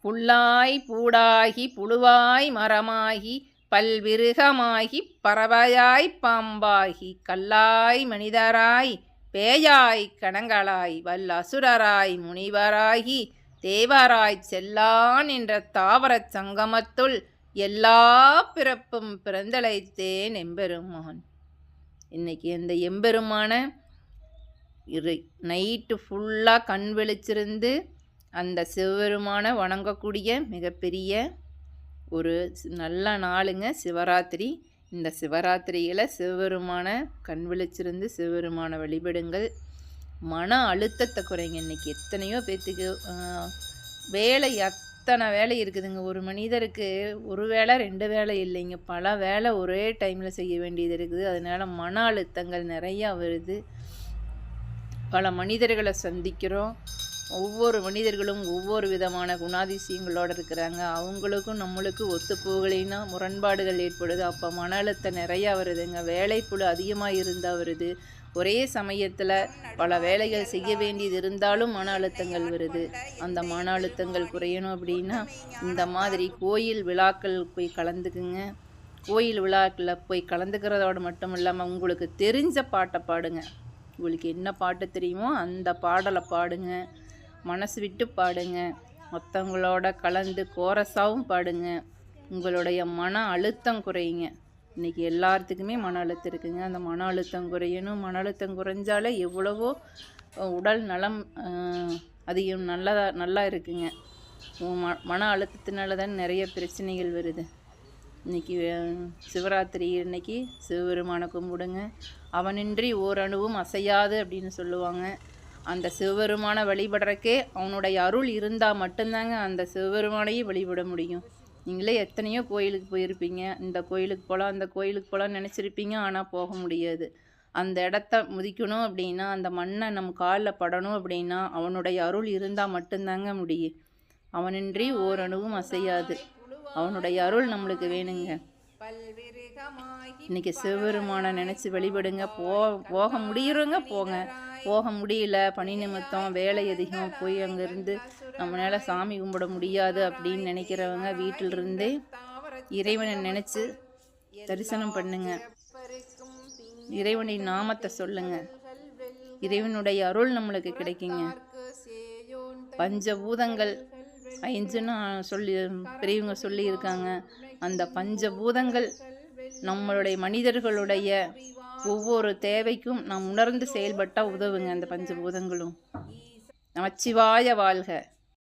புல்லாய் பூடாகி புழுவாய் மரமாகி பல்விருகமாகி பறவையாய் பாம்பாகி கல்லாய் மனிதராய் பேயாய் கணங்களாய் வல்லசுரராய் முனிவராகி தேவராய் செல்லான் என்ற தாவரச் சங்கமத்துள் எல்லா பிறப்பும் பிறந்தழைத்தேன் எம்பெருமான். இன்னைக்கு அந்த எம்பெருமான நைட்டு ஃபுல்லாக கண் விழிச்சிருந்து அந்த சிவபெருமானை வணங்கக்கூடிய மிகப்பெரிய ஒரு நல்ல நாளுங்க சிவராத்திரி. இந்த சிவராத்திரியில் சிவபெருமான கண் விழிச்சிருந்து சிவபெருமானை வழிபடுங்கள். மன அழுத்தத்தை குறைங்க. இன்றைக்கி எத்தனையோ பேர்த்துக்கு வேலை அத்தனை வேலை இருக்குதுங்க. ஒரு மனிதருக்கு ஒரு வேலை 2 வேலை இல்லைங்க, பல வேலை ஒரே டைமில் செய்ய வேண்டியது இருக்குது. அதனால் மன அழுத்தங்கள் நிறையா வருது. பல மனிதர்களை சந்திக்கிறோம். ஒவ்வொரு மனிதர்களும் ஒவ்வொரு விதமான குணாதிசயங்களோடு இருக்கிறாங்க. அவங்களுக்கும் நம்மளுக்கு ஒத்து போகலைன்னா முரண்பாடுகள் ஏற்படுது. அப்போ மன அழுத்தம் நிறையா வருதுங்க. வேலைப்புழு அதிகமாக இருந்தால் வருது. ஒரே சமயத்தில் பல வேலைகள் செய்ய வேண்டியது இருந்தாலும் மன அழுத்தங்கள் வருது. அந்த மன அழுத்தங்கள் குறையணும் அப்படின்னா இந்த மாதிரி கோயில் விழாக்கள் போய் கலந்துக்குங்க. கோயில் விழாக்களில் போய் கலந்துக்கிறதோடு மட்டும் இல்லாமல் உங்களுக்கு தெரிஞ்ச பாட்டை பாடுங்க. உங்களுக்கு என்ன பாட்டு தெரியுமோ அந்த பாடலை பாடுங்க. மனசு விட்டு பாடுங்க. மற்றவங்களோட கலந்து கோரஸாகவும் பாடுங்க. உங்களுடைய மன அழுத்தம் குறையுங்க. இன்றைக்கி எல்லாத்துக்குமே மன அழுத்தம் இருக்குங்க. அந்த மன அழுத்தம் குறையணும். மன அழுத்தம் குறைஞ்சாலே எவ்வளவோ உடல் நலம் அதிகம் நல்லா இருக்குங்க. மன அழுத்தத்தினால தான் நிறைய பிரச்சனைகள் வருது. இன்றைக்கி சிவராத்திரி இன்னைக்கு சிவபெருமானை கும்பிடுங்க. அவனின்றி ஓரணுவும் அசையாது அப்படின்னு சொல்லுவாங்க. அந்த சிவபெருமானை வழிபடுறக்கே அவனுடைய அருள் இருந்தால் மட்டும்தாங்க அந்த சிவபெருமானையும் வழிபட முடியும். நீங்களே எத்தனையோ கோயிலுக்கு போயிருப்பீங்க. இந்த கோயிலுக்கு போகலாம் அந்த கோயிலுக்கு போகலான்னு நினச்சிருப்பீங்க, ஆனால் போக முடியாது. அந்த இடத்த முதிக்கணும் அப்படின்னா, அந்த மண்ணை நம்ம காலில் படணும் அப்படின்னா அவனுடைய அருள் இருந்தால் மட்டும்தாங்க முடியும். அவனின்றி ஓரணுவும் அசையாது. அவனுடைய அருள் நம்மளுக்கு வேணுங்க. இன்னைக்கு சிவபெருமானை நினச்சி வழிபடுங்க. போக முடியுறவங்க போங்க. போக முடியல, பணி நிமித்தம் வேலை அதிகம், போய் அங்கேருந்து நம்மளால் சாமி கும்பிட முடியாது அப்படின்னு நினைக்கிறவங்க வீட்டிலிருந்தே இறைவனை நினச்சி தரிசனம் பண்ணுங்க. இறைவனின் நாமத்தை சொல்லுங்க. இறைவனுடைய அருள் நம்மளுக்கு கிடைக்குங்க. பஞ்சபூதங்கள் 5ன்னு பெரியவங்க சொல்லியிருக்காங்க. அந்த பஞ்சபூதங்கள் நம்மளுடைய மனிதர்களுடைய ஒவ்வொரு தேவைக்கும் நாம் உணர்ந்து செயல்பட்டால் உதவுங்க. அந்த பஞ்சபூதங்களும். நமச்சிவாய வாழ்க.